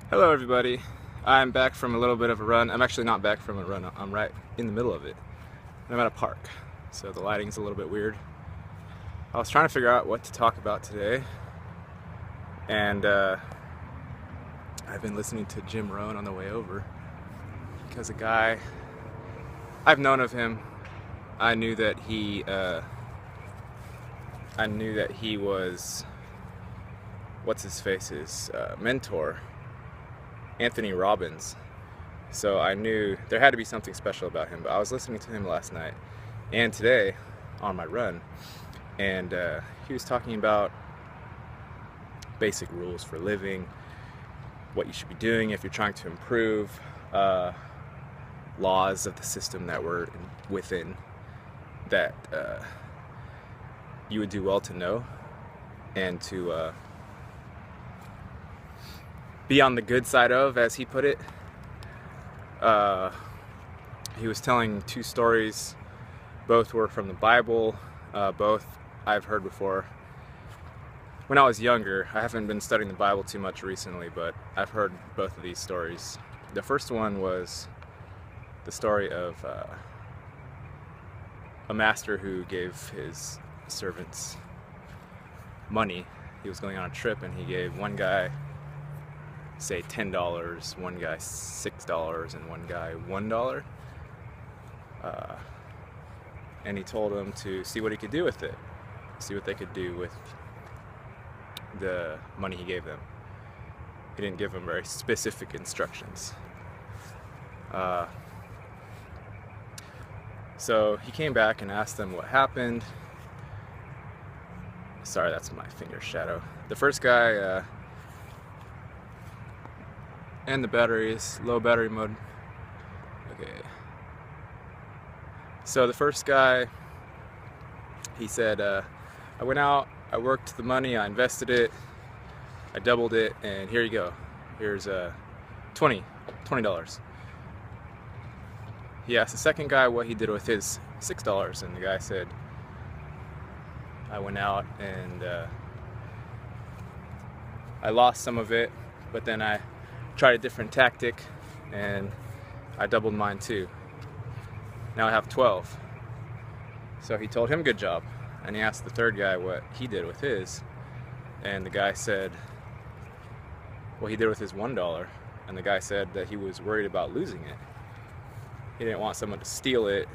Hello everybody. I'm back from a little bit of a run. I'm actually not back from a run. I'm right in the middle of it. I'm at a park, so the lighting's a little bit weird. I was trying to figure out what to talk about today, and I've been listening to Jim Rohn on the way over because a guy I've known of him. I knew that he was what's his face's mentor, Anthony Robbins. So I knew there had to be something special about him. But I was listening to him last night and today on my run, and he was talking about basic rules for living, what you should be doing if you're trying to improve, laws of the system that we're within that you would do well to know and to be on the good side of, as he put it. He was telling two stories. Both were from the Bible. Both I've heard before. When I was younger, I haven't been studying the Bible too much recently, but I've heard both of these stories. The first one was the story of a master who gave his servants money. He was going on a trip and he gave one guy, say $10, one guy $6, and one guy $1. And he told him to see what he could do with it, see what they could do with the money he gave them. He didn't give them very specific instructions. So he came back and asked them what happened. Sorry, that's my finger shadow. The first guy, and the battery is low battery mode. Okay. So the first guy, he said, I went out, I worked the money, I invested it, I doubled it, and here you go. Here's $20. He asked the second guy what he did with his $6, and the guy said, I went out and I lost some of it, but then I tried a different tactic and I doubled mine too. Now I have 12. So he told him good job, and he asked the third guy what he did with his, and the guy said what he did with his $1, and the guy said that he was worried about losing it. He didn't want someone to steal it,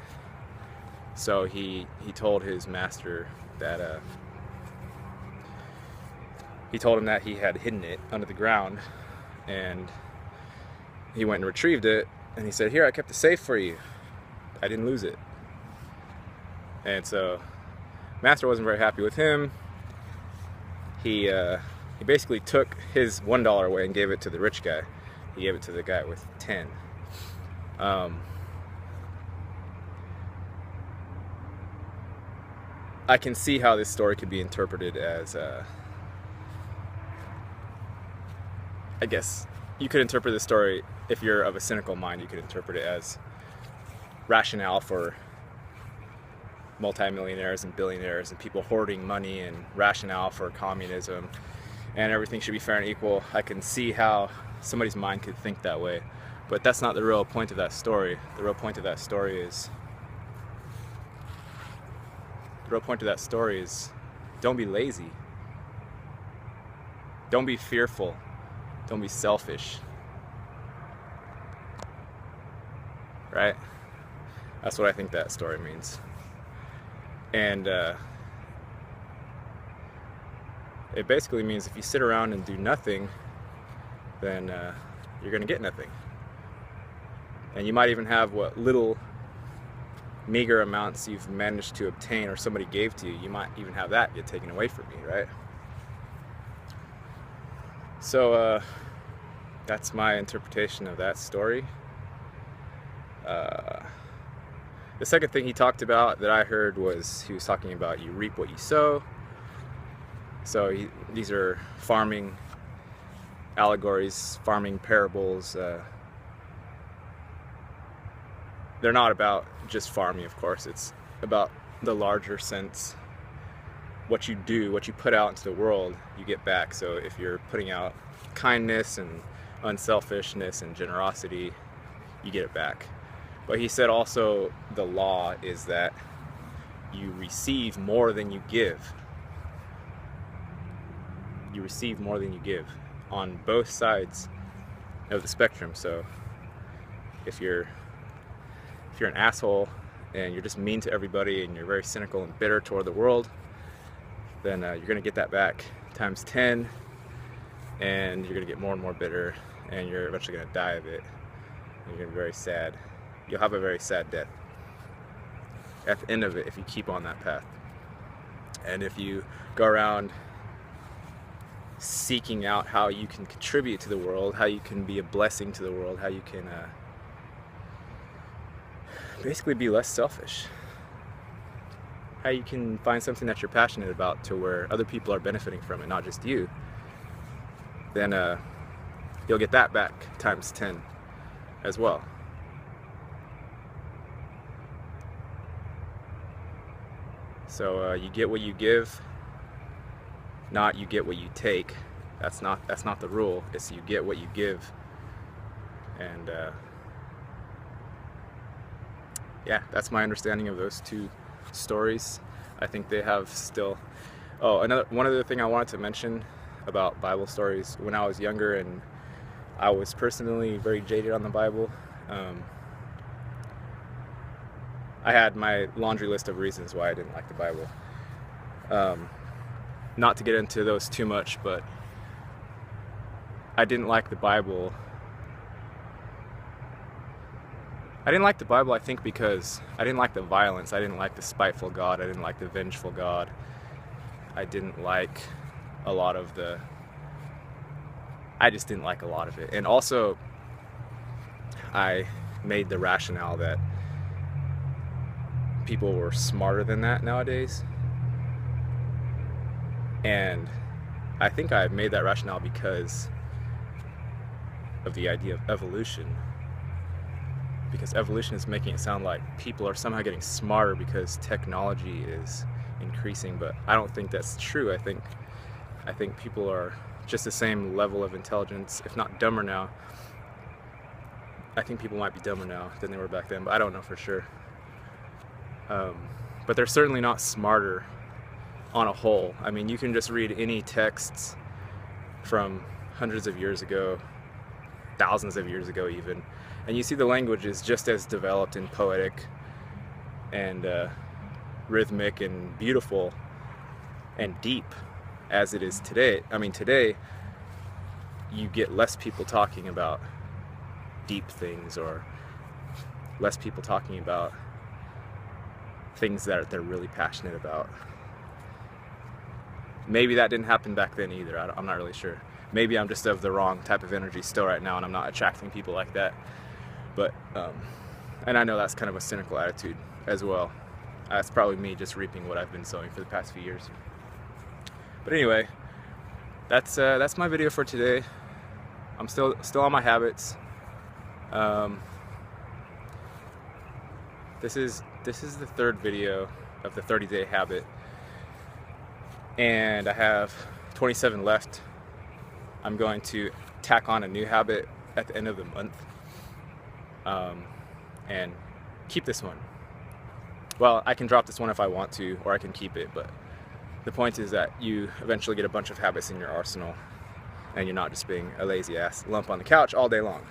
so he told his master that he told him that he had hidden it under the ground, and he went and retrieved it, and he said, here, I kept it safe for you, I didn't lose it. And so master wasn't very happy with him. He basically took his $1 away and gave it to the rich guy. He gave it to the guy with 10. I can see how this story could be interpreted as I guess you could interpret the story, if you're of a cynical mind, you could interpret it as rationale for multimillionaires and billionaires and people hoarding money, and rationale for communism, and everything should be fair and equal. I can see how somebody's mind could think that way, but that's not the real point of that story. The real point of that story is don't be lazy. Don't be fearful. Don't be selfish. Right? That's what I think that story means. And it basically means if you sit around and do nothing, then you're going to get nothing. And you might even have what little meager amounts you've managed to obtain or somebody gave to you, you might even have that get taken away from you, right? So that's my interpretation of that story. The second thing he talked about that I heard was he was talking about you reap what you sow. So these are farming allegories, farming parables. They're not about just farming, of course. It's about the larger sense. What you do, what you put out into the world, you get back. So if you're putting out kindness and unselfishness and generosity, you get it back. But he said also the law is that you receive more than you give. You receive more than you give on both sides of the spectrum. So if you're an asshole and you're just mean to everybody and you're very cynical and bitter toward the world, then you're going to get that back times 10, and you're going to get more and more bitter, and you're eventually going to die of it. And you're going to be very sad. You'll have a very sad death at the end of it if you keep on that path. And if you go around seeking out how you can contribute to the world, how you can be a blessing to the world, how you can basically be less selfish, how you can find something that you're passionate about to where other people are benefiting from it, not just you, then you'll get that back times 10 as well. So you get what you give, not you get what you take. That's not the rule. It's you get what you give. And yeah, that's my understanding of those two stories. I think they have still. Oh, one other thing I wanted to mention about Bible stories. When I was younger and I was personally very jaded on the Bible, I had my laundry list of reasons why I didn't like the Bible. Not to get into those too much, but I didn't like the Bible. I didn't like the Bible, I think, because I didn't like the violence. I didn't like the spiteful God. I didn't like the vengeful God. I didn't like a lot of the... I just didn't like a lot of it. And also, I made the rationale that people were smarter than that nowadays. And I think I made that rationale because of the idea of evolution. Because evolution is making it sound like people are somehow getting smarter because technology is increasing, but I don't think that's true. I think people are just the same level of intelligence, if not dumber now. I think people might be dumber now than they were back then, but I don't know for sure. But they're certainly not smarter on a whole. I mean, you can just read any texts from hundreds of years ago, thousands of years ago even, and you see the language is just as developed and poetic and rhythmic and beautiful and deep as it is today. I mean, today you get less people talking about deep things, or less people talking about things that they're really passionate about. Maybe that didn't happen back then either. I'm not really sure. Maybe I'm just of the wrong type of energy still right now, and I'm not attracting people like that. But, and I know that's kind of a cynical attitude as well. That's probably me just reaping what I've been sowing for the past few years. But anyway, that's my video for today. I'm still on my habits. This is the third video of the 30-day habit, and I have 27 left. I'm going to tack on a new habit at the end of the month, and keep this one. Well, I can drop this one if I want to, or I can keep it, but the point is that you eventually get a bunch of habits in your arsenal, and you're not just being a lazy ass lump on the couch all day long,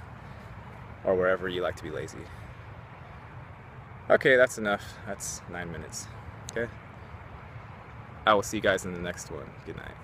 or wherever you like to be lazy. Okay, that's enough. That's 9 minutes. Okay? I will see you guys in the next one. Good night.